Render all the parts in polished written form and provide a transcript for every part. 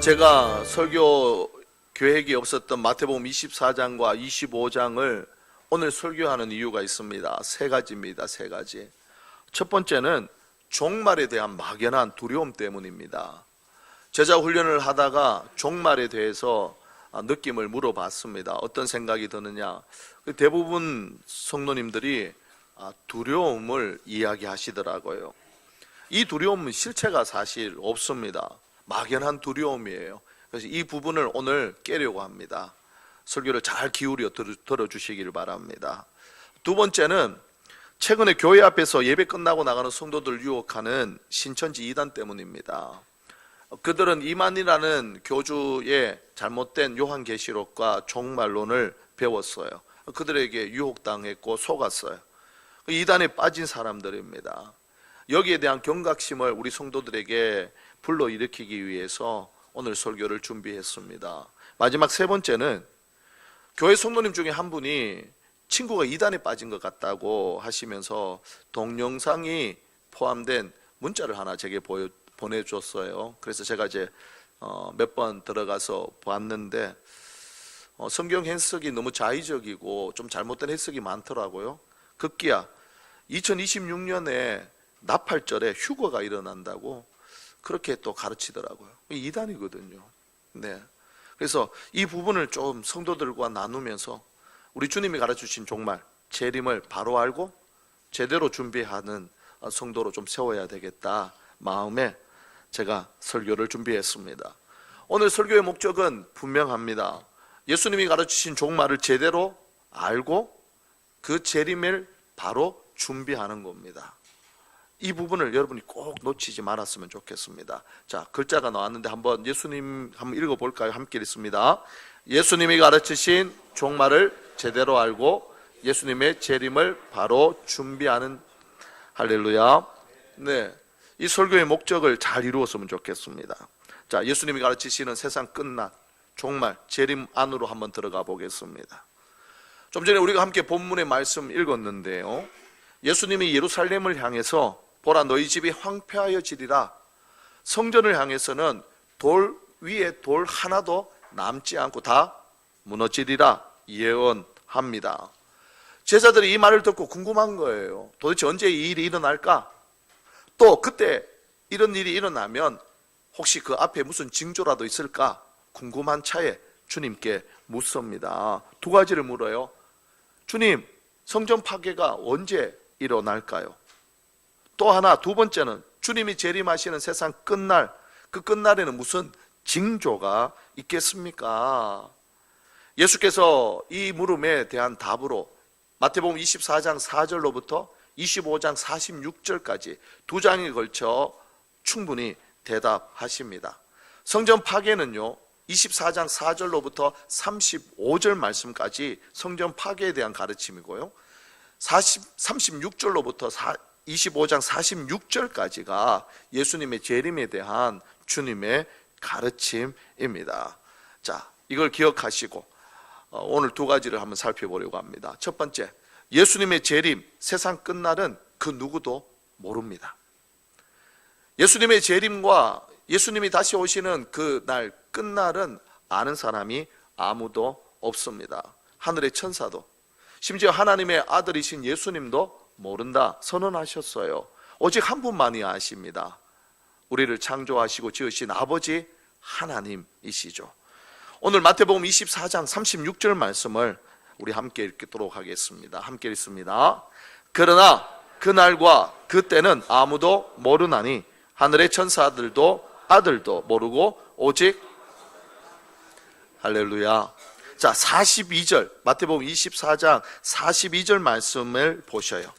제가 설교 계획이 없었던 마태복음 24장과 25장을 오늘 설교하는 이유가 있습니다. 세 가지입니다. 세 가지. 첫 번째는 종말에 대한 막연한 두려움 때문입니다. 제자 훈련을 하다가 종말에 대해서 느낌을 물어봤습니다. 어떤 생각이 드느냐. 대부분 성도님들이 두려움을 이야기하시더라고요. 이 두려움은 실체가 사실 없습니다. 막연한 두려움이에요. 그래서 이 부분을 오늘 깨려고 합니다. 설교를 잘 기울여 들어주시길 바랍니다. 두 번째는 최근에 교회 앞에서 예배 끝나고 나가는 성도들 유혹하는 신천지 이단 때문입니다. 그들은 이만이라는 교주의 잘못된 요한계시록과 종말론을 배웠어요. 그들에게 유혹당했고 속았어요. 이단에 빠진 사람들입니다. 여기에 대한 경각심을 우리 성도들에게 불러일으키기 위해서 오늘 설교를 준비했습니다. 마지막 세 번째는 교회 성도님 중에 한 분이 친구가 이단에 빠진 것 같다고 하시면서 동영상이 포함된 문자를 하나 제게 보내줬어요. 그래서 제가 이제 몇 번 들어가서 봤는데 성경 해석이 너무 자의적이고 좀 잘못된 해석이 많더라고요. 급기야 2026년에 나팔절에 휴거가 일어난다고 그렇게 또 가르치더라고요. 이단이거든요. 네. 그래서 이 부분을 좀 성도들과 나누면서 우리 주님이 가르치신 종말, 재림을 바로 알고 제대로 준비하는 성도로 좀 세워야 되겠다 마음에 제가 설교를 준비했습니다. 오늘 설교의 목적은 분명합니다. 예수님이 가르치신 종말을 제대로 알고 그 재림을 바로 준비하는 겁니다. 이 부분을 여러분이 꼭 놓치지 말았으면 좋겠습니다. 자, 글자가 나왔는데 한번 예수님 한번 읽어볼까요? 함께 읽습니다. 예수님이 가르치신 종말을 제대로 알고 예수님의 재림을 바로 준비하는. 할렐루야. 네, 이 설교의 목적을 잘 이루었으면 좋겠습니다. 자, 예수님이 가르치시는 세상 끝날 종말 재림 안으로 한번 들어가 보겠습니다. 좀 전에 우리가 함께 본문의 말씀 읽었는데요, 예수님이 예루살렘을 향해서 보라 너희 집이 황폐하여지리라, 성전을 향해서는 돌 위에 돌 하나도 남지 않고 다 무너지리라 예언합니다. 제자들이 이 말을 듣고 궁금한 거예요. 도대체 언제 이 일이 일어날까? 또 그때 이런 일이 일어나면 혹시 그 앞에 무슨 징조라도 있을까? 궁금한 차에 주님께 묻습니다. 두 가지를 물어요. 주님, 성전 파괴가 언제 일어날까요? 또 하나, 두 번째는 주님이 재림하시는 세상 끝날, 그 끝날에는 무슨 징조가 있겠습니까? 예수께서 이 물음에 대한 답으로 마태복음 24장 4절로부터 25장 46절까지 두 장에 걸쳐 충분히 대답하십니다. 성전 파괴는요, 24장 4절로부터 35절 말씀까지 성전 파괴에 대한 가르침이고요, 36절로부터 25장 46절까지가 예수님의 재림에 대한 주님의 가르침입니다. 자, 이걸 기억하시고 오늘 두 가지를 한번 살펴보려고 합니다. 첫 번째, 예수님의 재림, 세상 끝날은 그 누구도 모릅니다. 예수님의 재림과 예수님이 다시 오시는 그 날 끝날은 아는 사람이 아무도 없습니다. 하늘의 천사도, 심지어 하나님의 아들이신 예수님도 모른다 선언하셨어요. 오직 한 분만이 아십니다. 우리를 창조하시고 지으신 아버지 하나님이시죠. 오늘 마태복음 24장 36절 말씀을 우리 함께 읽도록 하겠습니다. 함께 읽습니다. 그러나 그날과 그때는 아무도 모르나니 하늘의 천사들도 아들도 모르고 오직. 할렐루야. 자, 42절, 마태복음 24장 42절 말씀을 보셔요.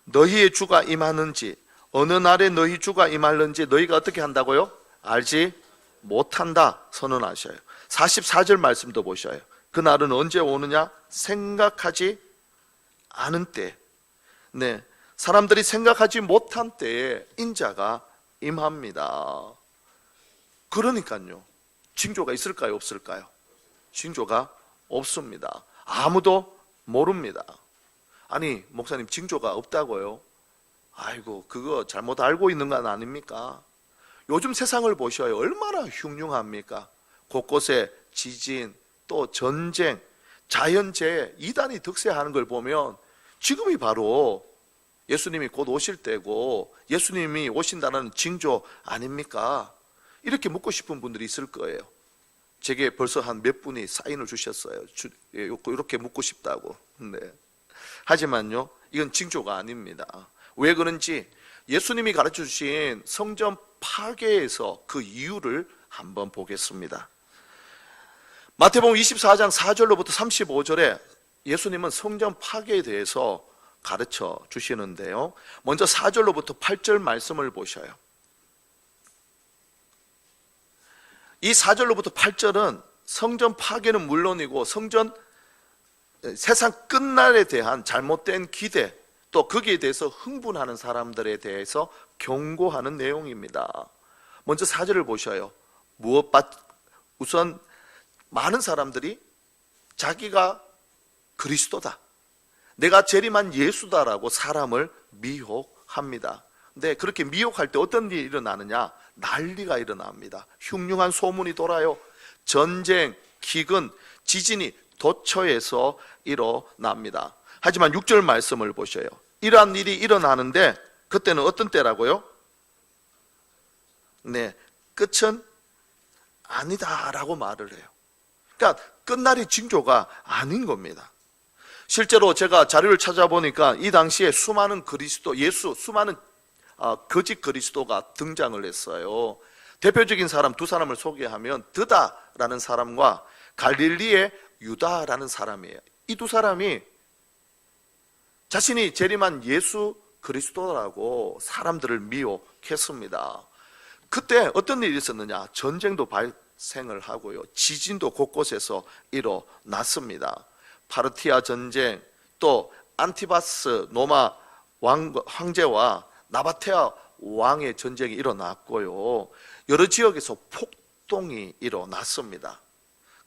너희의 주가 임하는지, 어느 날에 너희 주가 임할는지 너희가 어떻게 한다고요? 알지 못한다 선언하셔요. 44절 말씀도 보셔요. 그날은 언제 오느냐? 생각하지 않은 때, 네, 사람들이 생각하지 못한 때에 인자가 임합니다. 그러니까요, 징조가 있을까요? 없을까요? 징조가 없습니다. 아무도 모릅니다. 아니, 목사님 징조가 없다고요? 아이고, 그거 잘못 알고 있는 건 아닙니까? 요즘 세상을 보셔요. 얼마나 흉흉합니까? 곳곳에 지진, 또 전쟁, 자연재해, 이단이 득세하는 걸 보면 지금이 바로 예수님이 곧 오실 때고 예수님이 오신다는 징조 아닙니까? 이렇게 묻고 싶은 분들이 있을 거예요. 제게 벌써 한 몇 분이 사인을 주셨어요. 이렇게 묻고 싶다고. 네. 하지만요, 이건 징조가 아닙니다. 왜 그런지 예수님이 가르쳐 주신 성전 파괴에서 그 이유를 한번 보겠습니다. 마태복음 24장 4절로부터 35절에 예수님은 성전 파괴에 대해서 가르쳐 주시는데요, 먼저 4절로부터 8절 말씀을 보셔요. 이 4절로부터 8절은 성전 파괴는 물론이고 세상 끝날에 대한 잘못된 기대, 또 거기에 대해서 흥분하는 사람들에 대해서 경고하는 내용입니다. 먼저 4절을 보셔요. 우선 많은 사람들이 자기가 그리스도다, 내가 재림한 예수다라고 사람을 미혹합니다. 근데 그렇게 미혹할 때 어떤 일이 일어나느냐? 난리가 일어납니다. 흉흉한 소문이 돌아요. 전쟁, 기근, 지진이 도처에서 일어납니다. 하지만 6절 말씀을 보셔요. 이러한 일이 일어나는데 그때는 어떤 때라고요? 네, 끝은 아니다라고 말을 해요. 그러니까 끝날이 징조가 아닌 겁니다. 실제로 제가 자료를 찾아보니까 이 당시에 수많은 수많은 거짓 그리스도가 등장을 했어요. 대표적인 사람 두 사람을 소개하면 드다라는 사람과 갈릴리의 유다라는 사람이에요. 이 두 사람이 자신이 재림한 예수 그리스도라고 사람들을 미혹했습니다. 그때 어떤 일이 있었느냐? 전쟁도 발생을 하고요, 지진도 곳곳에서 일어났습니다. 파르티아 전쟁, 또 안티바스 로마 황제와 나바테아 왕의 전쟁이 일어났고요, 여러 지역에서 폭동이 일어났습니다.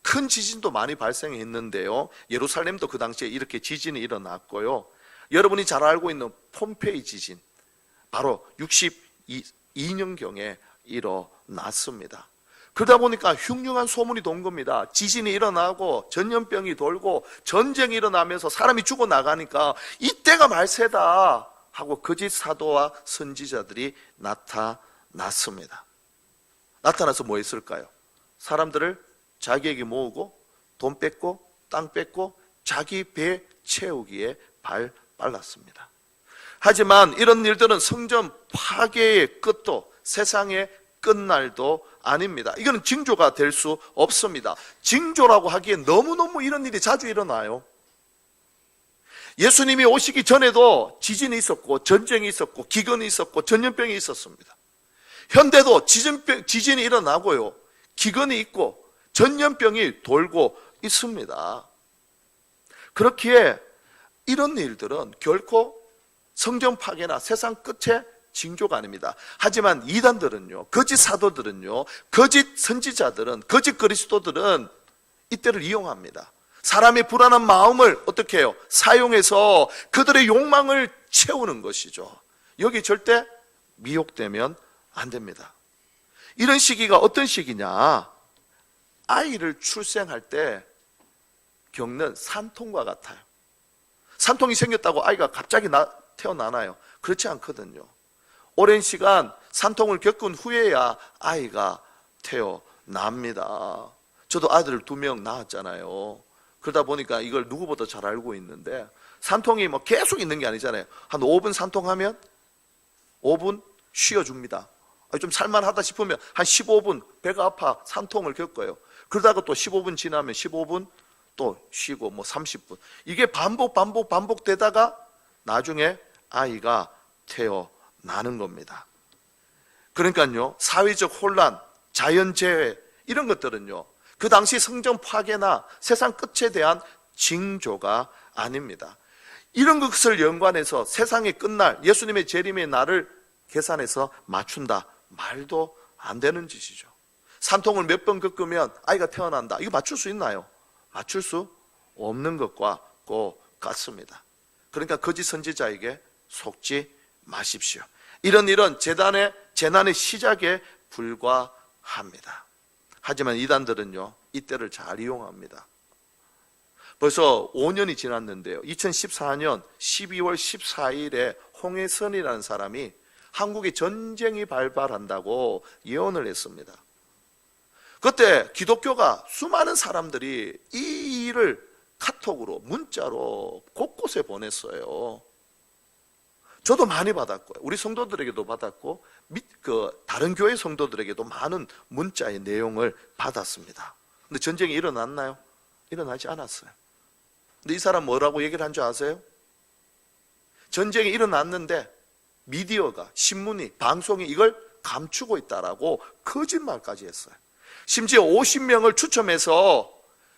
큰 지진도 많이 발생했는데요, 예루살렘도 그 당시에 이렇게 지진이 일어났고요, 여러분이 잘 알고 있는 폼페이 지진, 바로 62년경에 일어났습니다. 그러다 보니까 흉흉한 소문이 돈 겁니다. 지진이 일어나고 전염병이 돌고 전쟁이 일어나면서 사람이 죽어나가니까 이때가 말세다 하고 거짓 사도와 선지자들이 나타났습니다. 나타나서 뭐 했을까요? 사람들을 자기에게 모으고 돈 뺏고 땅 뺏고 자기 배 채우기에 발랐습니다. 하지만 이런 일들은 성전 파괴의 끝도 세상의 끝날도 아닙니다. 이거는 징조가 될 수 없습니다. 징조라고 하기엔 너무너무 이런 일이 자주 일어나요. 예수님이 오시기 전에도 지진이 있었고 전쟁이 있었고 기근이 있었고 전염병이 있었습니다. 현대도 지진이 일어나고요, 기근이 있고 전염병이 돌고 있습니다. 그렇기에 이런 일들은 결코 성전 파괴나 세상 끝의 징조가 아닙니다. 하지만 이단들은요, 거짓 사도들은요, 거짓 선지자들은, 거짓 그리스도들은 이때를 이용합니다. 사람의 불안한 마음을 어떻게 해요? 사용해서 그들의 욕망을 채우는 것이죠. 여기 절대 미혹되면 안 됩니다. 이런 시기가 어떤 시기냐? 아이를 출생할 때 겪는 산통과 같아요. 산통이 생겼다고 아이가 갑자기 태어나나요? 그렇지 않거든요. 오랜 시간 산통을 겪은 후에야 아이가 태어납니다. 저도 아들을 2명 낳았잖아요. 그러다 보니까 이걸 누구보다 잘 알고 있는데, 산통이 뭐 계속 있는 게 아니잖아요. 한 5분 산통하면 5분 쉬어줍니다. 좀 살만하다 싶으면 한 15분 배가 아파 산통을 겪어요. 그러다가 또 15분 지나면 15분 또 쉬고 뭐 30분. 이게 반복되다가 나중에 아이가 태어나는 겁니다. 그러니까요, 사회적 혼란, 자연재해 이런 것들은요, 그 당시 성전 파괴나 세상 끝에 대한 징조가 아닙니다. 이런 것을 연관해서 세상의 끝날, 예수님의 재림의 날을 계산해서 맞춘다, 말도 안 되는 짓이죠. 산통을 몇 번 겪으면 아이가 태어난다, 이거 맞출 수 있나요? 맞출 수 없는 것과 같습니다. 그러니까 거짓 선지자에게 속지 마십시오. 이런 일은 재난의 시작에 불과합니다. 하지만 이단들은요, 이때를 잘 이용합니다. 벌써 5년이 지났는데요, 2014년 12월 14일에 홍해선이라는 사람이 한국에 전쟁이 발발한다고 예언을 했습니다. 그때 기독교가 수많은 사람들이 이 일을 카톡으로, 문자로 곳곳에 보냈어요. 저도 많이 받았고요, 우리 성도들에게도 받았고, 다른 교회 성도들에게도 많은 문자의 내용을 받았습니다. 근데 전쟁이 일어났나요? 일어나지 않았어요. 근데 이 사람 뭐라고 얘기를 한 줄 아세요? 전쟁이 일어났는데 미디어가, 신문이, 방송이 이걸 감추고 있다라고 거짓말까지 했어요. 심지어 50명을 추첨해서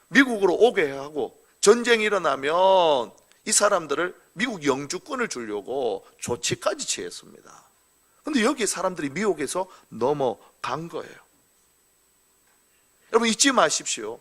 미국으로 오게 하고, 전쟁이 일어나면 이 사람들을 미국 영주권을 주려고 조치까지 취했습니다. 그런데 여기 사람들이 미혹에서 넘어간 거예요. 여러분, 잊지 마십시오.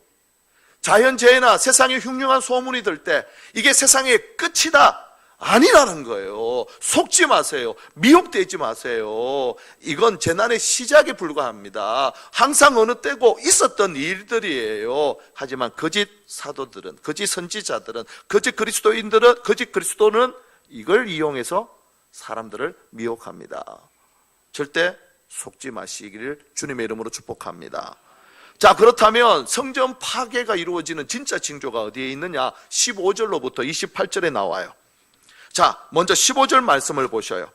자연재해나 세상에 흉흉한 소문이 들 때 이게 세상의 끝이다, 아니라는 거예요. 속지 마세요. 미혹되지 마세요. 이건 재난의 시작에 불과합니다. 항상 어느 때고 있었던 일들이에요. 하지만 거짓 사도들은, 거짓 선지자들은, 거짓 그리스도는 이걸 이용해서 사람들을 미혹합니다. 절대 속지 마시기를 주님의 이름으로 축복합니다. 자, 그렇다면 성전 파괴가 이루어지는 진짜 징조가 어디에 있느냐? 15절로부터 28절에 나와요. 자, 먼저 15절 말씀을 보셔요.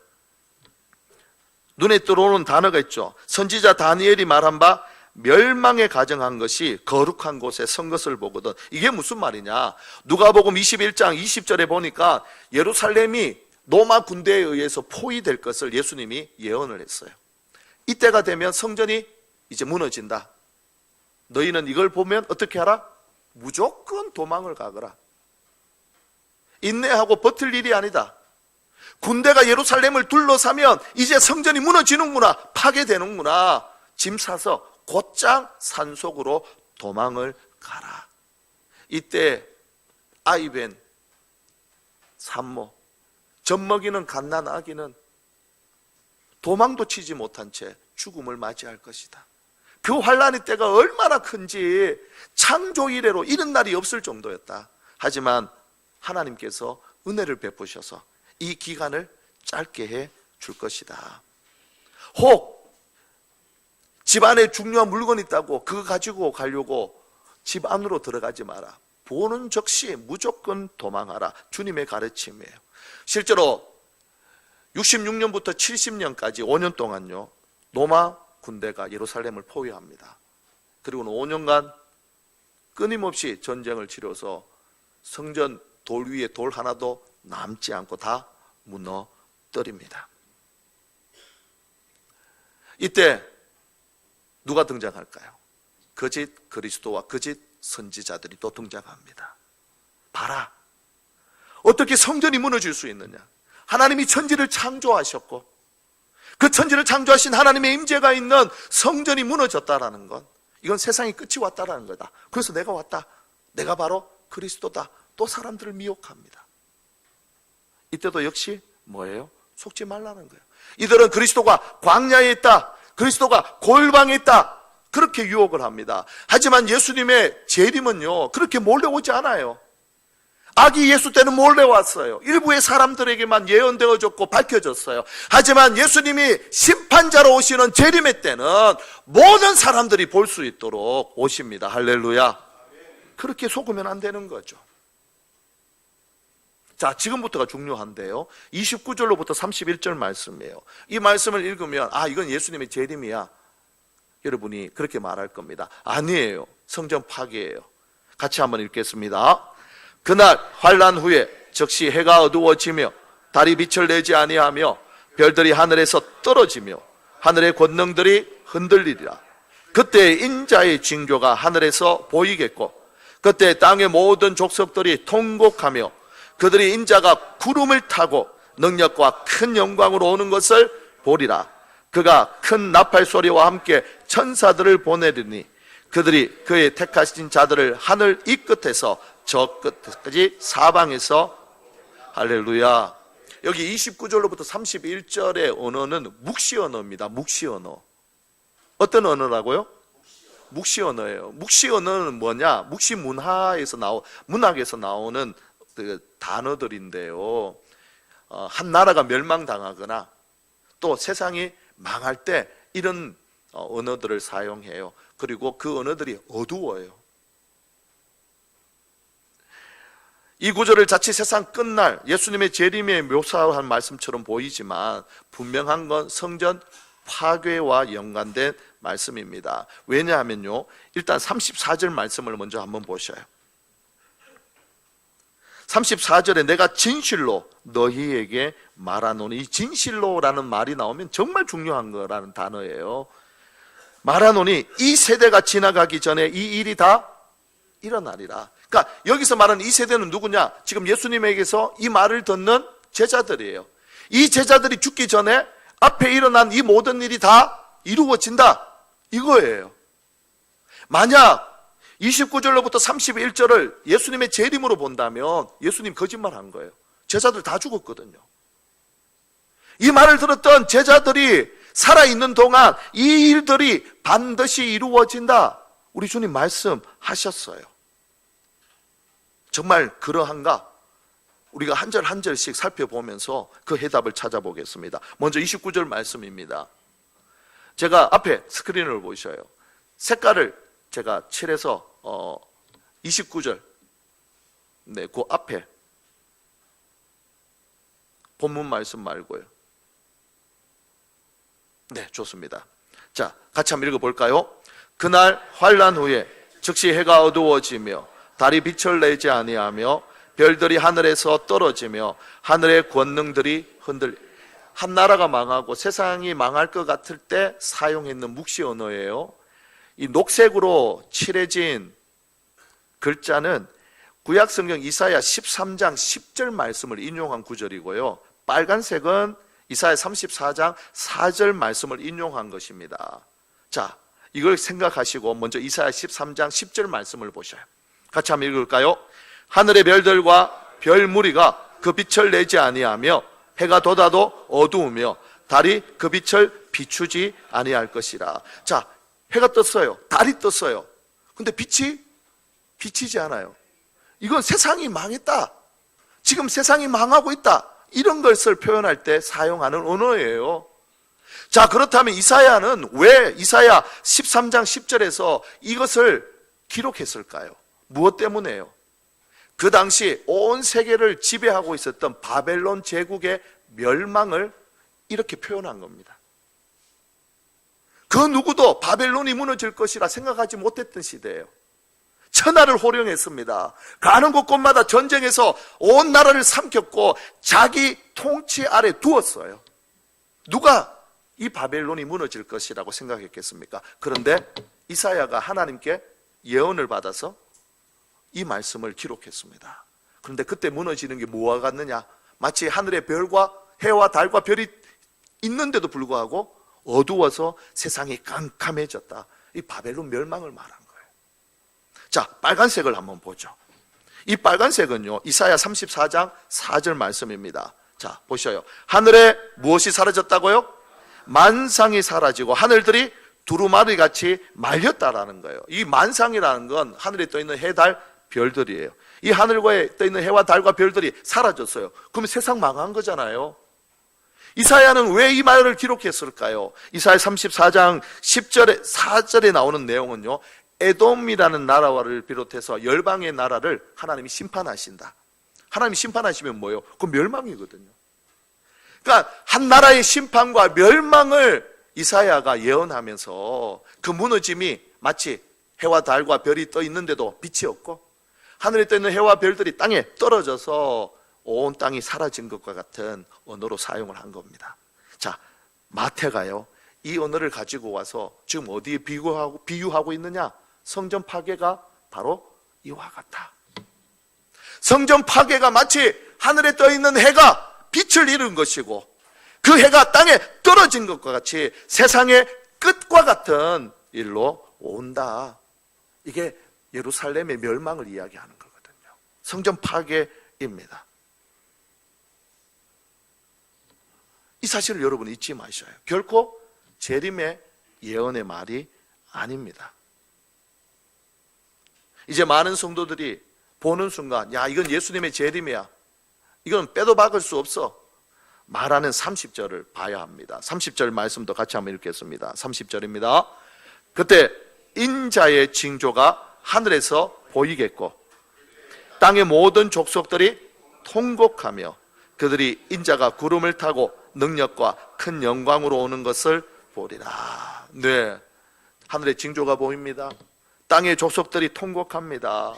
눈에 들어오는 단어가 있죠. 선지자 다니엘이 말한 바 멸망에 가정한 것이 거룩한 곳에 선 것을 보거든. 이게 무슨 말이냐? 누가복음 21장 20절에 보니까 예루살렘이 로마 군대에 의해서 포위될 것을 예수님이 예언을 했어요. 이때가 되면 성전이 이제 무너진다. 너희는 이걸 보면 어떻게 하라? 무조건 도망을 가거라. 인내하고 버틸 일이 아니다. 군대가 예루살렘을 둘러싸면 이제 성전이 무너지는구나, 파괴되는구나. 짐 싸서 곧장 산속으로 도망을 가라. 이때 아이벤, 산모, 젖먹이는 갓난 아기는 도망도 치지 못한 채 죽음을 맞이할 것이다. 그 환란의 때가 얼마나 큰지 창조 이래로 이런 날이 없을 정도였다. 하지만 하나님께서 은혜를 베푸셔서 이 기간을 짧게 해 줄 것이다. 혹 집안에 중요한 물건이 있다고 그거 가지고 가려고 집 안으로 들어가지 마라. 보는 즉시 무조건 도망하라. 주님의 가르침이에요. 실제로 66년부터 70년까지 5년 동안요, 로마 군대가 예루살렘을 포위합니다. 그리고는 5년간 끊임없이 전쟁을 치러서 성전 돌 위에 돌 하나도 남지 않고 다 무너뜨립니다. 이때 누가 등장할까요? 거짓 그리스도와 거짓 선지자들이 또 등장합니다. 봐라, 어떻게 성전이 무너질 수 있느냐? 하나님이 천지를 창조하셨고 그 천지를 창조하신 하나님의 임재가 있는 성전이 무너졌다라는 건, 이건 세상의 끝이 왔다라는 거다. 그래서 내가 왔다, 내가 바로 그리스도다. 또 사람들을 미혹합니다. 이때도 역시 뭐예요? 속지 말라는 거예요. 이들은 그리스도가 광야에 있다, 그리스도가 골방에 있다, 그렇게 유혹을 합니다. 하지만 예수님의 재림은요, 그렇게 몰려오지 않아요. 아기 예수 때는 몰래 왔어요. 일부의 사람들에게만 예언되어졌고 밝혀졌어요. 하지만 예수님이 심판자로 오시는 재림의 때는 모든 사람들이 볼 수 있도록 오십니다. 할렐루야. 그렇게 속으면 안 되는 거죠. 자, 지금부터가 중요한데요, 29절로부터 31절 말씀이에요. 이 말씀을 읽으면 이건 예수님의 재림이야, 여러분이 그렇게 말할 겁니다. 아니에요. 성전 파괴예요. 같이 한번 읽겠습니다. 그날 환란 후에 즉시 해가 어두워지며 달이 빛을 내지 아니하며 별들이 하늘에서 떨어지며 하늘의 권능들이 흔들리리라. 그때 인자의 징조가 하늘에서 보이겠고 그때 땅의 모든 족속들이 통곡하며 그들이 인자가 구름을 타고 능력과 큰 영광으로 오는 것을 보리라. 그가 큰 나팔 소리와 함께 천사들을 보내리니 그들이 그의 택하신 자들을 하늘 이 끝에서 저 끝까지 사방에서, 할렐루야. 여기 29절로부터 31절의 언어는 묵시 언어입니다. 묵시 언어. 어떤 언어라고요? 묵시 언어예요. 묵시 언어는 뭐냐? 묵시 문학에서 나오는 그 단어들인데요. 한 나라가 멸망당하거나 또 세상이 망할 때 이런 언어들을 사용해요. 그리고 그 언어들이 어두워요. 이 구절을 자칫 세상 끝날 예수님의 재림에 묘사한 말씀처럼 보이지만 분명한 건 성전 파괴와 연관된 말씀입니다. 왜냐하면요, 일단 34절 말씀을 먼저 한번 보셔요. 34절에 내가 진실로 너희에게 말하노니, 이 진실로라는 말이 나오면 정말 중요한 거라는 단어예요. 말하노니 이 세대가 지나가기 전에 이 일이 다 일어나리라. 그러니까 여기서 말하는 이 세대는 누구냐? 지금 예수님에게서 이 말을 듣는 제자들이에요. 이 제자들이 죽기 전에 앞에 일어난 이 모든 일이 다 이루어진다, 이거예요. 만약 29절로부터 31절을 예수님의 재림으로 본다면 예수님 거짓말한 거예요. 제자들 다 죽었거든요. 이 말을 들었던 제자들이 살아있는 동안 이 일들이 반드시 이루어진다, 우리 주님 말씀하셨어요. 정말 그러한가? 우리가 한 절 한 절씩 살펴보면서 그 해답을 찾아보겠습니다. 먼저 29절 말씀입니다. 제가 앞에 스크린을 보셔요. 색깔을 제가 칠해서 29절, 네, 그 앞에 본문 말씀 말고요. 네, 좋습니다. 자, 같이 한번 읽어볼까요? 그날 환난 후에 즉시 해가 어두워지며 달이 빛을 내지 아니하며 별들이 하늘에서 떨어지며 하늘의 권능들이 한 나라가 망하고 세상이 망할 것 같을 때 사용했는 묵시 언어예요. 이 녹색으로 칠해진 글자는 구약 성경 이사야 13장 10절 말씀을 인용한 구절이고요. 빨간색은 이사야 34장 4절 말씀을 인용한 것입니다. 자, 이걸 생각하시고 먼저 이사야 13장 10절 말씀을 보셔요. 같이 한번 읽을까요? 하늘의 별들과 별 무리가 그 빛을 내지 아니하며 해가 돋아도 어두우며 달이 그 빛을 비추지 아니할 것이라. 자, 해가 떴어요. 달이 떴어요. 근데 빛이 비치지 않아요. 이건 세상이 망했다, 지금 세상이 망하고 있다, 이런 것을 표현할 때 사용하는 언어예요. 자, 그렇다면 이사야는 왜 이사야 13장 10절에서 이것을 기록했을까요? 무엇 때문에요? 그 당시 온 세계를 지배하고 있었던 바벨론 제국의 멸망을 이렇게 표현한 겁니다. 그 누구도 바벨론이 무너질 것이라 생각하지 못했던 시대예요. 천하를 호령했습니다. 가는 곳곳마다 전쟁에서 온 나라를 삼켰고 자기 통치 아래 두었어요. 누가 이 바벨론이 무너질 것이라고 생각했겠습니까? 그런데 이사야가 하나님께 예언을 받아서 이 말씀을 기록했습니다. 그런데 그때 무너지는 게 뭐와 같느냐? 마치 하늘의 별과 해와 달과 별이 있는데도 불구하고 어두워서 세상이 깜깜해졌다, 이 바벨론 멸망을 말한 거예요. 자, 빨간색을 한번 보죠. 이 빨간색은요, 이사야 34장 4절 말씀입니다. 자, 보셔요. 하늘에 무엇이 사라졌다고요? 만상이 사라지고 하늘들이 두루마리 같이 말렸다라는 거예요. 이 만상이라는 건 하늘에 떠 있는 해, 달, 별들이에요. 이 하늘에 떠 있는 해와 달과 별들이 사라졌어요. 그러면 세상 망한 거잖아요. 이사야는 왜 이 말을 기록했을까요? 이사야 34장 10절에 4절에 나오는 내용은요, 에돔이라는 나라를 비롯해서 열방의 나라를 하나님이 심판하신다. 하나님이 심판하시면 뭐예요? 그건 멸망이거든요. 그러니까 한 나라의 심판과 멸망을 이사야가 예언하면서 그 무너짐이 마치 해와 달과 별이 떠 있는데도 빛이 없고 하늘에 떠 있는 해와 별들이 땅에 떨어져서 온 땅이 사라진 것과 같은 언어로 사용을 한 겁니다. 자, 마태가요, 이 언어를 가지고 와서 지금 어디에 비유하고 있느냐? 성전 파괴가 바로 이와 같다. 성전 파괴가 마치 하늘에 떠 있는 해가 빛을 잃은 것이고 그 해가 땅에 떨어진 것과 같이 세상의 끝과 같은 일로 온다. 이게 예루살렘의 멸망을 이야기하는 거거든요. 성전 파괴입니다. 이 사실을 여러분 잊지 마셔요. 결코 재림의 예언의 말이 아닙니다. 이제 많은 성도들이 보는 순간, 야, 이건 예수님의 재림이야, 이건 빼도 박을 수 없어 말하는 30절을 봐야 합니다. 30절 말씀도 같이 한번 읽겠습니다. 30절입니다. 그때 인자의 징조가 하늘에서 보이겠고 땅의 모든 족속들이 통곡하며 그들이 인자가 구름을 타고 능력과 큰 영광으로 오는 것을 보리라. 네, 하늘의 징조가 보입니다. 땅의 족속들이 통곡합니다.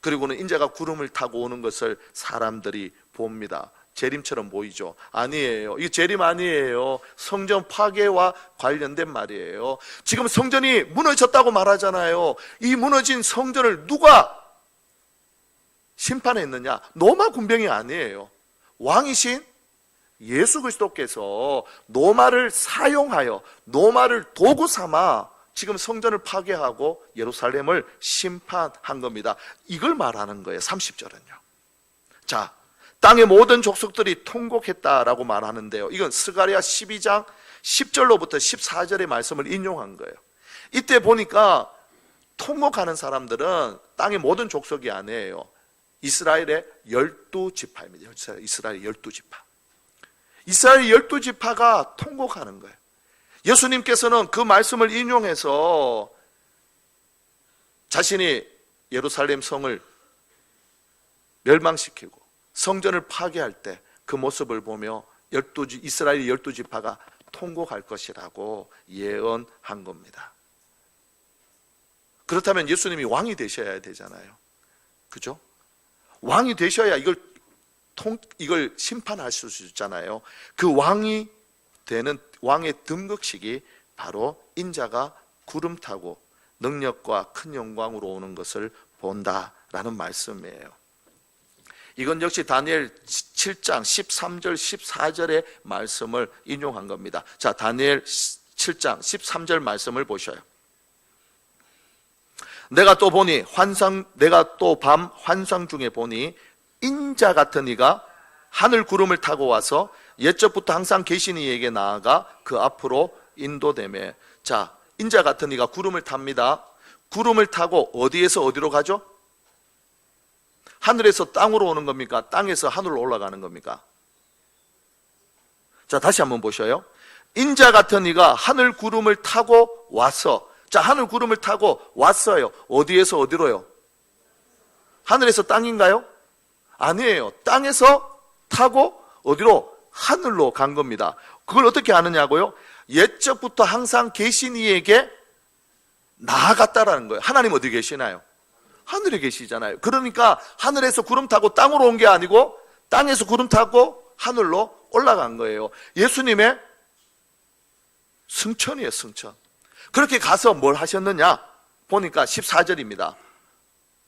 그리고는 인자가 구름을 타고 오는 것을 사람들이 봅니다. 재림처럼 보이죠? 아니에요. 이게 재림 아니에요. 성전 파괴와 관련된 말이에요. 지금 성전이 무너졌다고 말하잖아요. 이 무너진 성전을 누가 심판했느냐? 로마 군병이 아니에요. 왕이신 예수 그리스도께서 노마를 사용하여, 노마를 도구 삼아 지금 성전을 파괴하고 예루살렘을 심판한 겁니다. 이걸 말하는 거예요. 30절은요. 자, 땅의 모든 족속들이 통곡했다라고 말하는데요, 이건 스가랴 12장 10절로부터 14절의 말씀을 인용한 거예요. 이때 보니까 통곡하는 사람들은 땅의 모든 족속이 아니에요. 이스라엘의 12지파입니다. 이스라엘 12지파. 이스라엘 12지파가 통곡하는 거예요. 예수님께서는 그 말씀을 인용해서 자신이 예루살렘 성을 멸망시키고 성전을 파괴할 때 그 모습을 보며 이스라엘 12지파가 통곡할 것이라고 예언한 겁니다. 그렇다면 예수님이 왕이 되셔야 되잖아요. 그죠? 왕이 되셔야 이걸 심판하실 수 있잖아요. 그 왕이 되는 왕의 등극식이 바로 인자가 구름 타고 능력과 큰 영광으로 오는 것을 본다라는 말씀이에요. 이건 역시 다니엘 7장 13절 14절의 말씀을 인용한 겁니다. 자, 다니엘 7장 13절 말씀을 보셔요. 내가 또 밤 환상 중에 보니 인자 같은 이가 하늘 구름을 타고 와서 옛적부터 항상 계신 이에게 나아가 그 앞으로 인도되매. 자, 인자 같은 이가 구름을 탑니다. 구름을 타고 어디에서 어디로 가죠? 하늘에서 땅으로 오는 겁니까? 땅에서 하늘로 올라가는 겁니까? 자, 다시 한번 보셔요. 인자 같은 이가 하늘 구름을 타고 와서, 자, 하늘 구름을 타고 왔어요. 어디에서 어디로요? 하늘에서 땅인가요? 아니에요. 땅에서 타고 어디로? 하늘로 간 겁니다. 그걸 어떻게 아느냐고요? 옛적부터 항상 계신 이에게 나아갔다라는 거예요. 하나님 어디 계시나요? 하늘에 계시잖아요. 그러니까 하늘에서 구름 타고 땅으로 온 게 아니고 땅에서 구름 타고 하늘로 올라간 거예요. 예수님의 승천이에요, 승천. 그렇게 가서 뭘 하셨느냐? 보니까 14절입니다.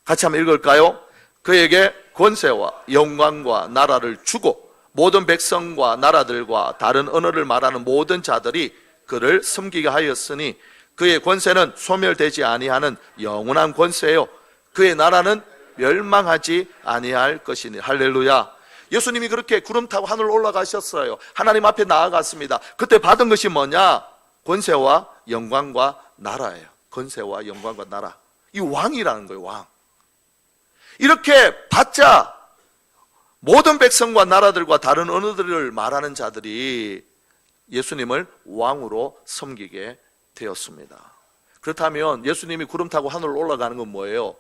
같이 한번 읽을까요? 그에게 권세와 영광과 나라를 주고 모든 백성과 나라들과 다른 언어를 말하는 모든 자들이 그를 섬기게 하였으니 그의 권세는 소멸되지 아니하는 영원한 권세요 그의 나라는 멸망하지 아니할 것이니. 할렐루야. 예수님이 그렇게 구름 타고 하늘로 올라가셨어요. 하나님 앞에 나아갔습니다. 그때 받은 것이 뭐냐? 권세와 영광과 나라예요. 권세와 영광과 나라. 이 왕이라는 거예요, 왕. 이렇게 받자 모든 백성과 나라들과 다른 언어들을 말하는 자들이 예수님을 왕으로 섬기게 되었습니다. 그렇다면 예수님이 구름 타고 하늘로 올라가는 건 뭐예요?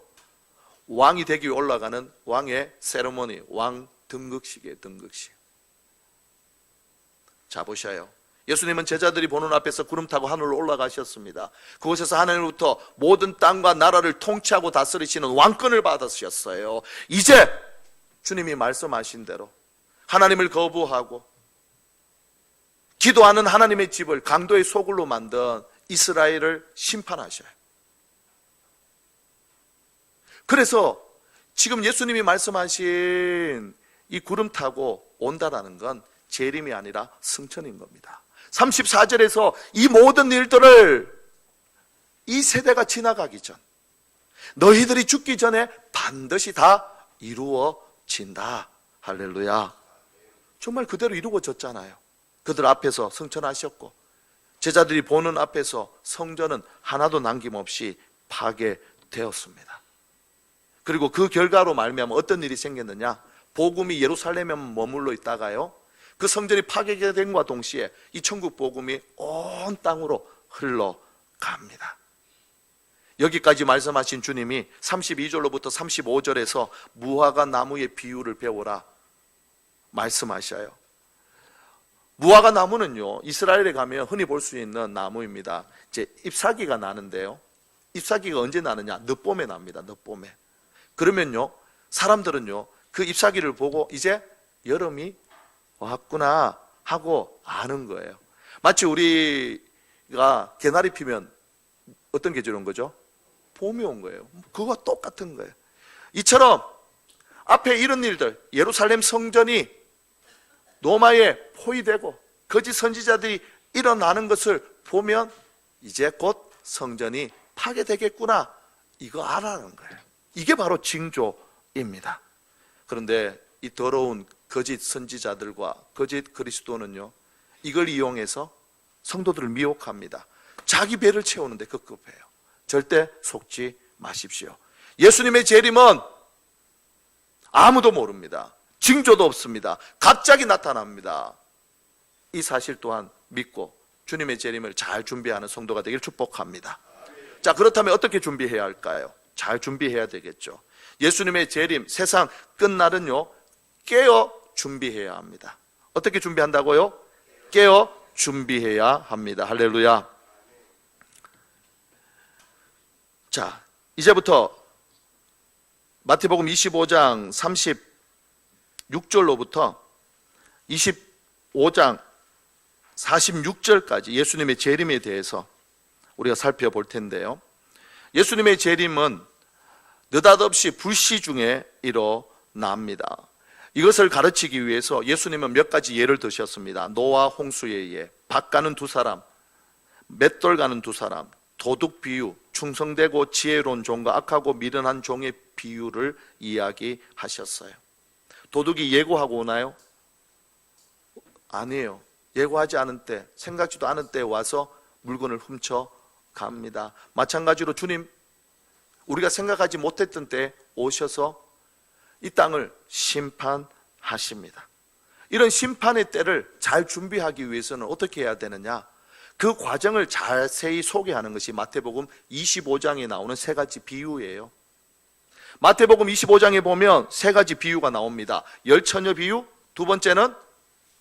왕이 되기 위해 올라가는 왕의 세레모니, 왕 등극식이에요, 등극식. 자, 보셔요. 예수님은 제자들이 보는 앞에서 구름 타고 하늘로 올라가셨습니다. 그곳에서 하나님으로부터 모든 땅과 나라를 통치하고 다스리시는 왕권을 받으셨어요. 이제 주님이 말씀하신 대로 하나님을 거부하고 기도하는 하나님의 집을 강도의 소굴로 만든 이스라엘을 심판하셔요. 그래서 지금 예수님이 말씀하신 이 구름 타고 온다라는 건 재림이 아니라 승천인 겁니다. 34절에서 이 모든 일들을 이 세대가 지나가기 전, 너희들이 죽기 전에 반드시 다 이루어진다. 할렐루야. 정말 그대로 이루어졌잖아요. 그들 앞에서 성천하셨고 제자들이 보는 앞에서 성전은 하나도 남김없이 파괴되었습니다. 그리고 그 결과로 말미암아 어떤 일이 생겼느냐? 복음이 예루살렘에 머물러 있다가요, 그 성전이 파괴됨과 동시에 이 천국 복음이 온 땅으로 흘러갑니다. 여기까지 말씀하신 주님이 32절로부터 35절에서 무화과 나무의 비유를 배워라 말씀하셔요. 무화과 나무는요, 이스라엘에 가면 흔히 볼 수 있는 나무입니다. 이제 잎사귀가 나는데요, 잎사귀가 언제 나느냐? 늦봄에 납니다. 늦봄에. 그러면요, 사람들은요, 그 잎사귀를 보고 이제 여름이 왔구나 하고 아는 거예요. 마치 우리가 개나리 피면 어떤 계절 온 거죠? 봄이 온 거예요. 그거와 똑같은 거예요. 이처럼 앞에 이런 일들, 예루살렘 성전이 로마에 포위되고 거짓 선지자들이 일어나는 것을 보면 이제 곧 성전이 파괴되겠구나, 이거 알아는 거예요. 이게 바로 징조입니다. 그런데 이 더러운 거짓 선지자들과 거짓 그리스도는요, 이걸 이용해서 성도들을 미혹합니다. 자기 배를 채우는데 급급해요. 절대 속지 마십시오. 예수님의 재림은 아무도 모릅니다. 징조도 없습니다. 갑자기 나타납니다. 이 사실 또한 믿고 주님의 재림을 잘 준비하는 성도가 되길 축복합니다. 자, 그렇다면 어떻게 준비해야 할까요? 잘 준비해야 되겠죠. 예수님의 재림, 세상 끝날은요, 깨어 준비해야 합니다. 어떻게 준비한다고요? 깨어 준비해야 합니다. 할렐루야. 자, 이제부터 마태복음 25장 36절로부터 25장 46절까지 예수님의 재림에 대해서 우리가 살펴볼 텐데요, 예수님의 재림은 느닷없이 불시 중에 일어납니다. 이것을 가르치기 위해서 예수님은 몇 가지 예를 드셨습니다. 노아 홍수의 예, 밭 가는 두 사람, 맷돌 가는 두 사람, 도둑 비유, 충성되고 지혜로운 종과 악하고 미련한 종의 비유를 이야기하셨어요. 도둑이 예고하고 오나요? 아니에요. 예고하지 않은 때, 생각지도 않은 때에 와서 물건을 훔쳐 갑니다. 마찬가지로 주님, 우리가 생각하지 못했던 때에 오셔서 이 땅을 심판하십니다. 이런 심판의 때를 잘 준비하기 위해서는 어떻게 해야 되느냐? 그 과정을 자세히 소개하는 것이 마태복음 25장에 나오는 세 가지 비유예요. 마태복음 25장에 보면 세 가지 비유가 나옵니다. 열처녀 비유, 두 번째는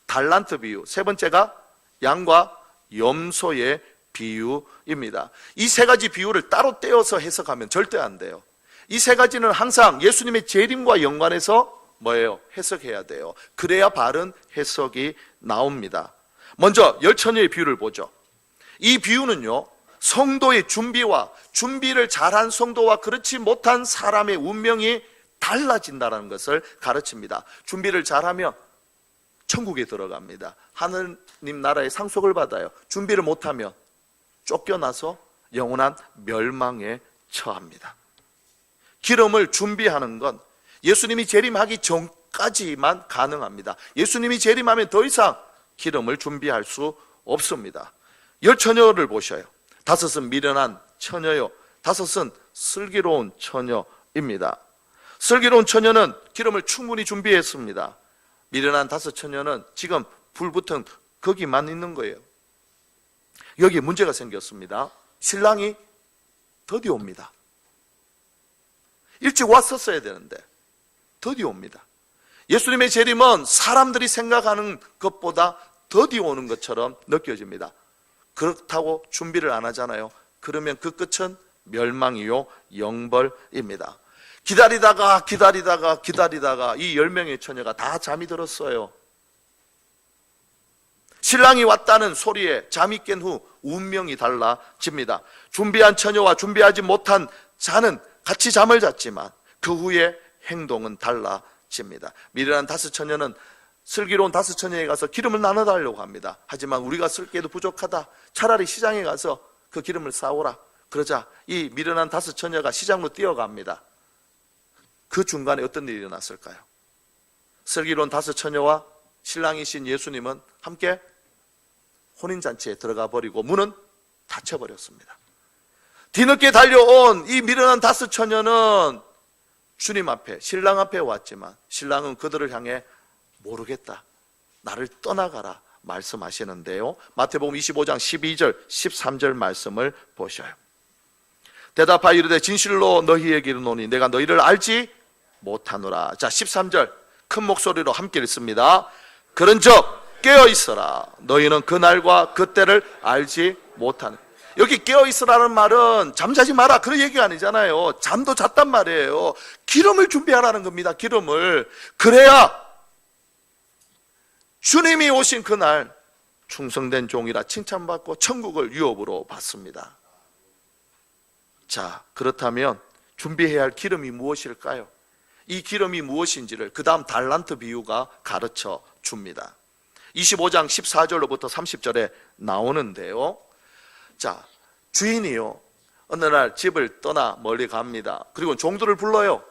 달란트 비유, 세 번째가 양과 염소의 비유입니다. 이 세 가지 비유를 따로 떼어서 해석하면 절대 안 돼요. 이 세 가지는 항상 예수님의 재림과 연관해서 뭐예요? 해석해야 돼요. 그래야 바른 해석이 나옵니다. 먼저 열처녀의 비유를 보죠. 이 비유는요, 성도의 준비와 준비를 잘한 성도와 그렇지 못한 사람의 운명이 달라진다는 것을 가르칩니다. 준비를 잘하면 천국에 들어갑니다. 하느님 나라의 상속을 받아요. 준비를 못하면 쫓겨나서 영원한 멸망에 처합니다. 기름을 준비하는 건 예수님이 재림하기 전까지만 가능합니다. 예수님이 재림하면 더 이상 기름을 준비할 수 없습니다. 열처녀를 보셔요. 다섯은 미련한 처녀요, 다섯은 슬기로운 처녀입니다. 슬기로운 처녀는 기름을 충분히 준비했습니다. 미련한 다섯 처녀는 지금 불붙은 거기만 있는 거예요. 여기에 문제가 생겼습니다. 신랑이 더디 옵니다. 일찍 왔었어야 되는데 더디 옵니다. 예수님의 재림은 사람들이 생각하는 것보다 더디 오는 것처럼 느껴집니다. 그렇다고 준비를 안 하잖아요. 그러면 그 끝은 멸망이요, 영벌입니다. 기다리다가 이 10명의 처녀가 다 잠이 들었어요. 신랑이 왔다는 소리에 잠이 깬 후 운명이 달라집니다. 준비한 처녀와 준비하지 못한 자는 같이 잠을 잤지만 그 후에 행동은 달라집니다. 미련한 다섯 처녀는 슬기로운 다섯 처녀에 가서 기름을 나눠달라고 합니다. 하지만 우리가 쓸게도 부족하다, 차라리 시장에 가서 그 기름을 사오라. 그러자 이 미련한 다섯 처녀가 시장으로 뛰어갑니다. 그 중간에 어떤 일이 일어났을까요? 슬기로운 다섯 처녀와 신랑이신 예수님은 함께 혼인잔치에 들어가 버리고 문은 닫혀버렸습니다. 뒤늦게 달려온 이 미련한 5 처녀는 주님 앞에, 신랑 앞에 왔지만 신랑은 그들을 향해 모르겠다, 나를 떠나가라 말씀하시는데요. 마태복음 25장 12절 13절 말씀을 보셔요. 대답하여 이르되 진실로 너희에게 이르노니 내가 너희를 알지 못하노라. 자, 13절 큰 목소리로 함께 읽습니다. 그런즉 깨어 있어라. 너희는 그날과 그때를 알지 못하는. 여기 깨어 있으라는 말은 잠자지 마라 그런 얘기가 아니잖아요. 잠도 잤단 말이에요. 기름을 준비하라는 겁니다. 기름을. 그래야 주님이 오신 그날 충성된 종이라 칭찬받고 천국을 유업으로 받습니다. 자, 그렇다면 준비해야 할 기름이 무엇일까요? 이 기름이 무엇인지를 그 다음 달란트 비유가 가르쳐 줍니다. 25장 14절로부터 30절에 나오는데요. 자, 주인이요 어느 날 집을 떠나 멀리 갑니다. 그리고 종들을 불러요.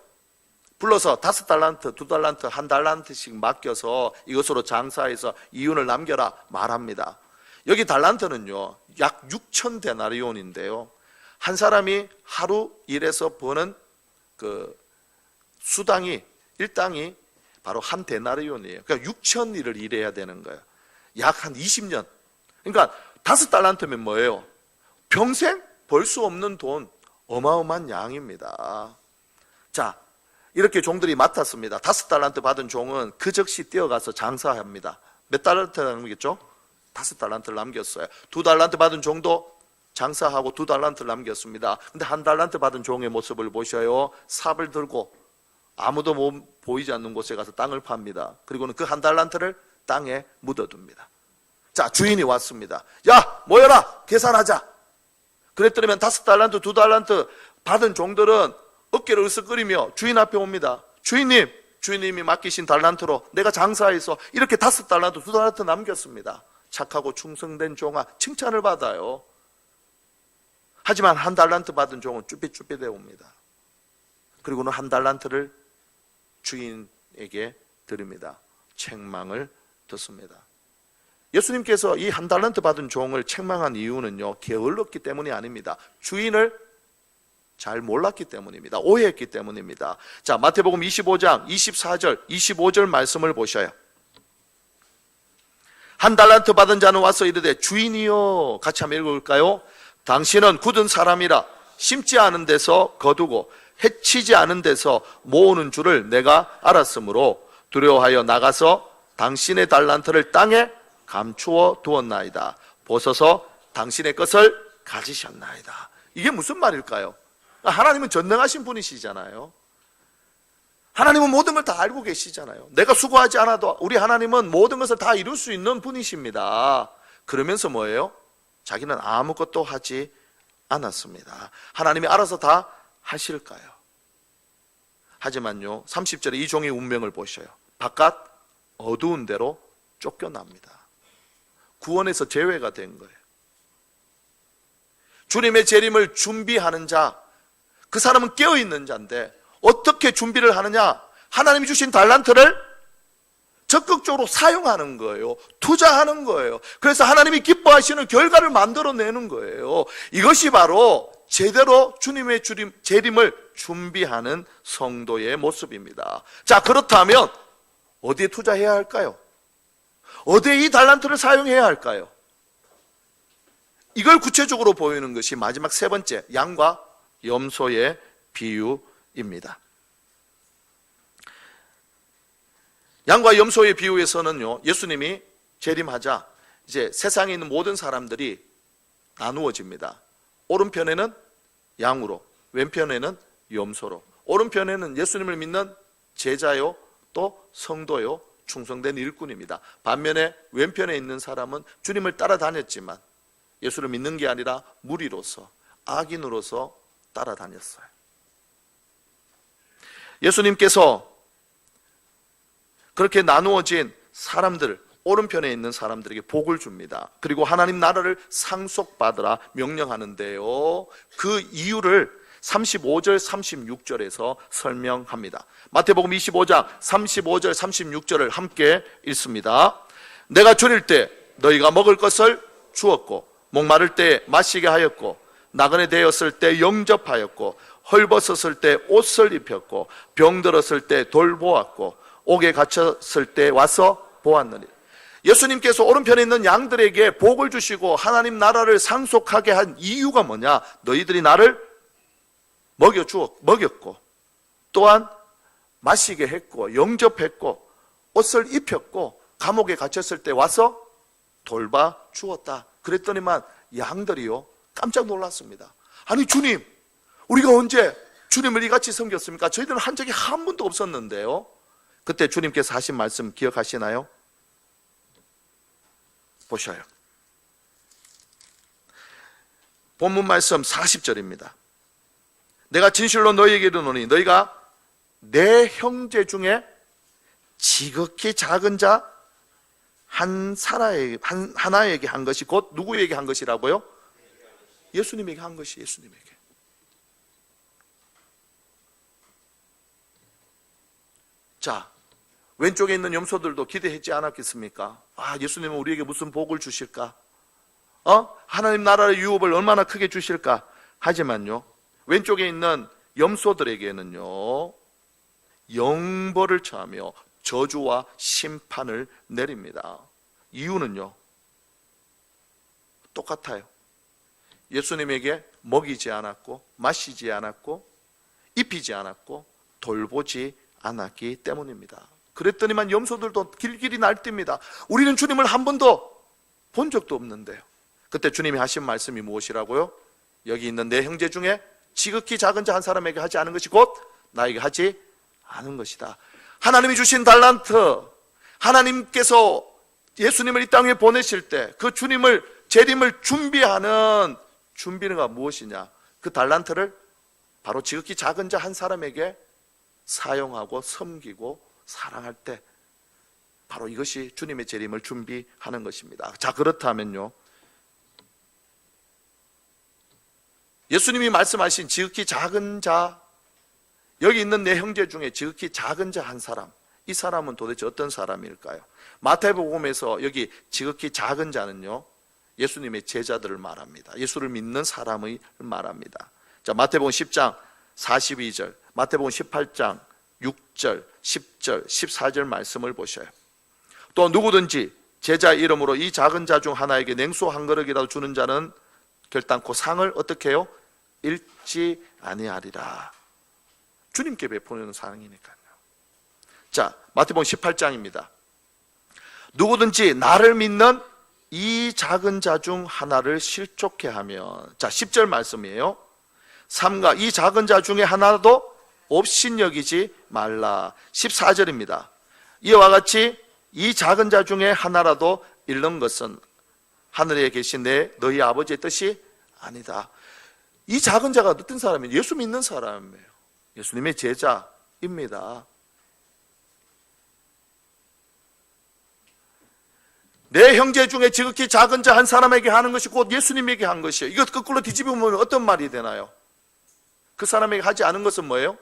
불러서 5달란트, 2달란트, 1달란트씩 맡겨서 이것으로 장사해서 이윤을 남겨라 말합니다. 여기 달란트는요 약 6천 데나리온인데요, 한 사람이 하루 일해서 버는 그 수당이, 일당이 바로 한 데나리온이에요. 그러니까 6천 일을 일해야 되는 거예요. 약 한 20년. 그러니까 5달란트면 뭐예요? 평생 벌 수 없는 돈, 어마어마한 양입니다. 자, 이렇게 종들이 맡았습니다. 5달란트 받은 종은 그 즉시 뛰어가서 장사합니다. 몇 달란트 남겼죠? 5달란트를 남겼어요. 2달란트 받은 종도 장사하고 2달란트를 남겼습니다. 근데 1달란트 받은 종의 모습을 보셔요. 삽을 들고 아무도 보이지 않는 곳에 가서 땅을 팝니다. 그리고는 그 1달란트를 땅에 묻어둡니다. 자, 주인이 왔습니다. 야, 모여라, 계산하자. 그랬더니만 5달란트, 2달란트 받은 종들은 어깨를 으쓱거리며 주인 앞에 옵니다. 주인님, 주인님이 맡기신 달란트로 내가 장사해서 이렇게 5달란트, 2달란트 남겼습니다. 착하고 충성된 종아, 칭찬을 받아요. 하지만 1달란트 받은 종은 쭈삣쭈삣해 옵니다. 그리고는 1달란트를 주인에게 드립니다. 책망을 듣습니다. 예수님께서 이 1달란트 받은 종을 책망한 이유는요, 게을렀기 때문이 아닙니다. 주인을 잘 몰랐기 때문입니다. 오해했기 때문입니다. 자, 마태복음 25장 24절 25절 말씀을 보셔요. 1달란트 받은 자는 와서 이르되 주인이여, 같이 한번 읽어볼까요? 당신은 굳은 사람이라 심지 않은 데서 거두고 해치지 않은 데서 모으는 줄을 내가 알았으므로 두려워하여 나가서 당신의 달란트를 땅에 감추어 두었나이다. 보소서 당신의 것을 가지셨나이다. 이게 무슨 말일까요? 하나님은 전능하신 분이시잖아요. 하나님은 모든 걸 다 알고 계시잖아요. 내가 수고하지 않아도 우리 하나님은 모든 것을 다 이룰 수 있는 분이십니다. 그러면서 뭐예요? 자기는 아무것도 하지 않았습니다. 하나님이 알아서 다 하실까요? 하지만요, 30절에 이 종의 운명을 보셔요. 바깥 어두운 데로 쫓겨납니다. 구원에서 제외가 된 거예요. 주님의 재림을 준비하는 자, 그 사람은 깨어있는 자인데 어떻게 준비를 하느냐? 하나님이 주신 달란트를 적극적으로 사용하는 거예요. 투자하는 거예요. 그래서 하나님이 기뻐하시는 결과를 만들어내는 거예요. 이것이 바로 제대로 주님의 재림을 준비하는 성도의 모습입니다. 자, 그렇다면 어디에 투자해야 할까요? 어디에 이 달란트를 사용해야 할까요? 이걸 구체적으로 보이는 것이 마지막 3번째, 양과 염소의 비유입니다. 양과 염소의 비유에서는요, 예수님이 재림하자 이제 세상에 있는 모든 사람들이 나누어집니다. 오른편에는 양으로, 왼편에는 염소로. 오른편에는 예수님을 믿는 제자요, 또 성도요, 충성된 일꾼입니다. 반면에 왼편에 있는 사람은 주님을 따라다녔지만 예수를 믿는 게 아니라 무리로서, 악인으로서 따라다녔어요. 예수님께서 그렇게 나누어진 사람들, 오른편에 있는 사람들에게 복을 줍니다. 그리고 하나님 나라를 상속받으라 명령하는데요, 그 이유를 35절 36절에서 설명합니다. 마태복음 25장 35절 36절을 함께 읽습니다. 내가 줄일 때 너희가 먹을 것을 주었고, 목마를 때 마시게 하였고, 나그네 되었을 때 영접하였고, 헐벗었을 때 옷을 입혔고, 병들었을 때 돌보았고, 옥에 갇혔을 때 와서 보았느니라. 예수님께서 오른편에 있는 양들에게 복을 주시고 하나님 나라를 상속하게 한 이유가 뭐냐? 너희들이 나를 먹였고, 또한 마시게 했고, 영접했고, 옷을 입혔고, 감옥에 갇혔을 때 와서 돌봐 주었다. 그랬더니만 양들이요 깜짝 놀랐습니다. 아니 주님, 우리가 언제 주님을 이같이 섬겼습니까? 저희들은 한 적이 한 번도 없었는데요. 그때 주님께서 하신 말씀 기억하시나요? 보셔요. 본문 말씀 40절입니다. 내가 진실로 너희에게 이르노니 너희가 내 형제 중에 지극히 작은 자 하나에게 한 것이 곧 누구에게 한 것이라고요? 예수님에게 한 것이 예수님에게. 자, 왼쪽에 있는 염소들도 기대했지 않았겠습니까? 아, 예수님은 우리에게 무슨 복을 주실까? 하나님 나라의 유업을 얼마나 크게 주실까? 하지만요, 왼쪽에 있는 염소들에게는요, 영벌을 처하며 저주와 심판을 내립니다. 이유는요, 똑같아요. 예수님에게 먹이지 않았고, 마시지 않았고, 입히지 않았고, 돌보지 않았기 때문입니다. 그랬더니만 염소들도 길길이 날뜁니다. 우리는 주님을 한 번도 본 적도 없는데요. 그때 주님이 하신 말씀이 무엇이라고요? 여기 있는 내 형제 중에 지극히 작은 자 한 사람에게 하지 않은 것이 곧 나에게 하지 않은 것이다. 하나님이 주신 달란트, 하나님께서 예수님을 이 땅에 보내실 때 그 주님을 재림을 준비하는 준비가 무엇이냐? 그 달란트를 바로 지극히 작은 자 한 사람에게 사용하고 섬기고 사랑할 때 바로 이것이 주님의 재림을 준비하는 것입니다. 자, 그렇다면요, 예수님이 말씀하신 지극히 작은 자, 여기 있는 내 형제 중에 지극히 작은 자 한 사람, 이 사람은 도대체 어떤 사람일까요? 마태복음에서 여기 지극히 작은 자는요, 예수님의 제자들을 말합니다. 예수를 믿는 사람을 말합니다. 자, 마태복음 10장 42절, 마태복음 18장 6절, 10절, 14절 말씀을 보셔요. 또 누구든지 제자 이름으로 이 작은 자 중 하나에게 냉수 한 그릇이라도 주는 자는 결단코 상을 어떻게 해요? 잃지 아니하리라. 주님께 베푸는 사랑이니까요. 자, 마태복음 18장입니다. 누구든지 나를 믿는 이 작은 자 중 하나를 실족해 하면, 자, 10절 말씀이에요. 삼가 이 작은 자 중에 하나도 업신여기지 말라. 14절입니다. 이와 같이 이 작은 자 중에 하나라도 잃는 것은 하늘에 계신 너희 아버지의 뜻이 아니다. 이 작은 자가 어떤 사람이에요? 예수 믿는 사람이에요. 예수님의 제자입니다. 내 형제 중에 지극히 작은 자 한 사람에게 하는 것이 곧 예수님에게 한 것이에요. 이것 거꾸로 뒤집으면 어떤 말이 되나요? 그 사람에게 하지 않은 것은 뭐예요?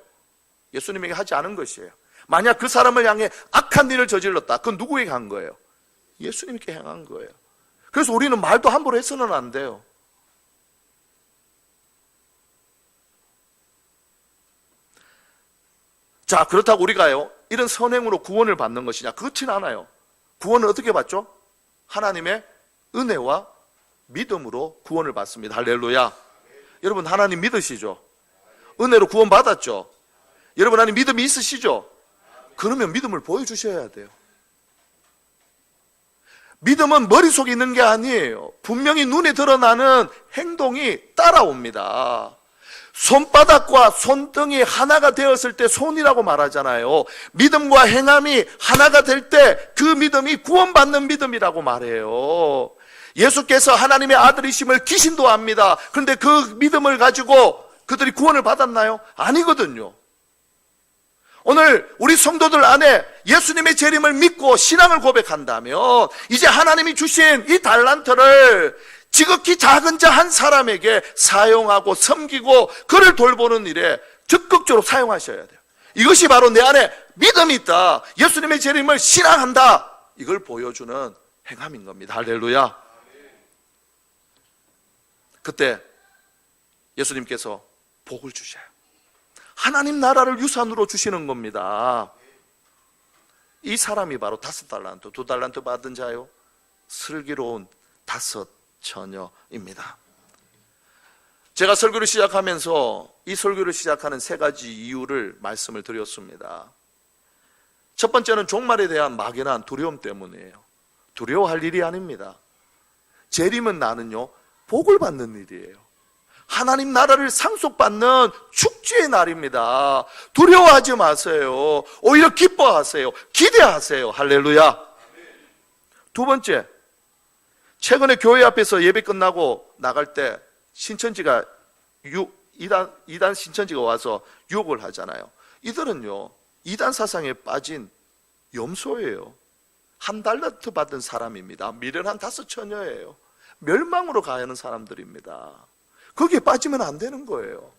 예수님에게 하지 않은 것이에요. 만약 그 사람을 향해 악한 일을 저질렀다, 그건 누구에게 한 거예요? 예수님께 행한 거예요. 그래서 우리는 말도 함부로 해서는 안 돼요. 자, 그렇다고 우리가요, 이런 선행으로 구원을 받는 것이냐? 그렇진 않아요. 구원을 어떻게 받죠? 하나님의 은혜와 믿음으로 구원을 받습니다. 할렐루야. 여러분, 하나님 믿으시죠? 은혜로 구원 받았죠? 여러분 안에 믿음이 있으시죠? 그러면 믿음을 보여주셔야 돼요. 믿음은 머릿속에 있는 게 아니에요. 분명히 눈에 드러나는 행동이 따라옵니다. 손바닥과 손등이 하나가 되었을 때 손이라고 말하잖아요. 믿음과 행함이 하나가 될 때 그 믿음이 구원받는 믿음이라고 말해요. 예수께서 하나님의 아들이심을 귀신도 압니다. 그런데 그 믿음을 가지고 그들이 구원을 받았나요? 아니거든요. 오늘 우리 성도들 안에 예수님의 재림을 믿고 신앙을 고백한다면 이제 하나님이 주신 이 달란트를 지극히 작은 자 한 사람에게 사용하고 섬기고 그를 돌보는 일에 적극적으로 사용하셔야 돼요. 이것이 바로 내 안에 믿음이 있다, 예수님의 재림을 신앙한다, 이걸 보여주는 행함인 겁니다. 할렐루야. 그때 예수님께서 복을 주셔요. 하나님 나라를 유산으로 주시는 겁니다. 이 사람이 바로 5달란트, 2달란트 받은 자요, 슬기로운 5 처녀입니다. 제가 설교를 시작하면서 이 설교를 시작하는 3가지 이유를 말씀을 드렸습니다. 첫 번째는 종말에 대한 막연한 두려움 때문이에요. 두려워할 일이 아닙니다. 재림은 나는요, 복을 받는 일이에요. 하나님 나라를 상속받는 축제의 날입니다. 두려워하지 마세요. 오히려 기뻐하세요. 기대하세요. 할렐루야. 2번째, 최근에 교회 앞에서 예배 끝나고 나갈 때 신천지가 2단 신천지가 와서 유혹을 하잖아요. 이들은요, 2단 사상에 빠진 염소예요. 1달란트 받은 사람입니다. 미련한 5 처녀예요. 멸망으로 가는 사람들입니다. 거기에 빠지면 안 되는 거예요.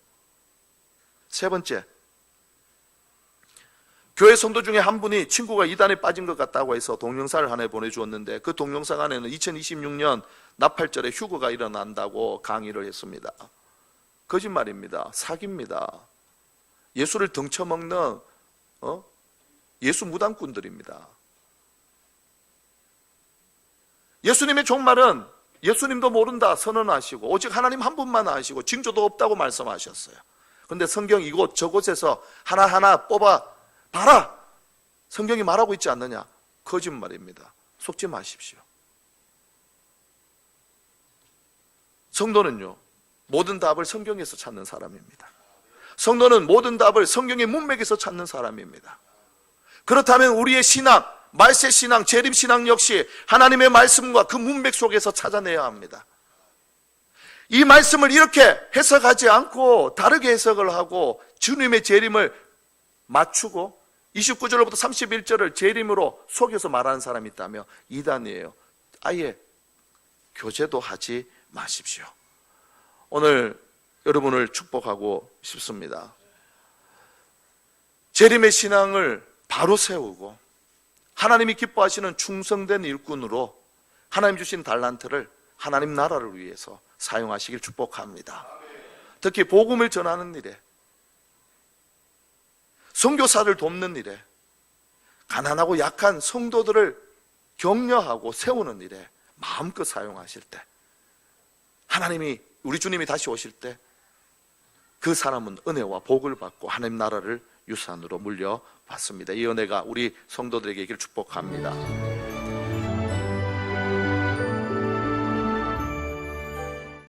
3번째, 교회 성도 중에 한 분이 친구가 2단에 빠진 것 같다고 해서 동영상을 하나 보내주었는데, 그 동영상 안에는 2026년 나팔절에 휴거가 일어난다고 강의를 했습니다. 거짓말입니다. 사기입니다. 예수를 등쳐먹는 예수 무당꾼들입니다. 예수님의 종말은 예수님도 모른다 선언하시고 오직 하나님 한 분만 아시고 징조도 없다고 말씀하셨어요. 그런데 성경 이곳 저곳에서 하나하나 뽑아 봐라, 성경이 말하고 있지 않느냐? 거짓말입니다. 속지 마십시오. 성도는요, 모든 답을 성경에서 찾는 사람입니다. 성도는 모든 답을 성경의 문맥에서 찾는 사람입니다. 그렇다면 우리의 신앙, 말세 신앙, 재림 신앙 역시 하나님의 말씀과 그 문맥 속에서 찾아내야 합니다. 이 말씀을 이렇게 해석하지 않고 다르게 해석을 하고 주님의 재림을 맞추고 29절로부터 31절을 재림으로 속여서 말하는 사람이 있다면 2단이에요. 아예 교제도 하지 마십시오. 오늘 여러분을 축복하고 싶습니다. 재림의 신앙을 바로 세우고 하나님이 기뻐하시는 충성된 일꾼으로 하나님 주신 달란트를 하나님 나라를 위해서 사용하시길 축복합니다. 특히 복음을 전하는 일에, 선교사를 돕는 일에, 가난하고 약한 성도들을 격려하고 세우는 일에 마음껏 사용하실 때, 하나님이, 우리 주님이 다시 오실 때 그 사람은 은혜와 복을 받고 하나님 나라를 유산으로 물려받습니다. 이 은혜가 우리 성도들에게 있기를 축복합니다.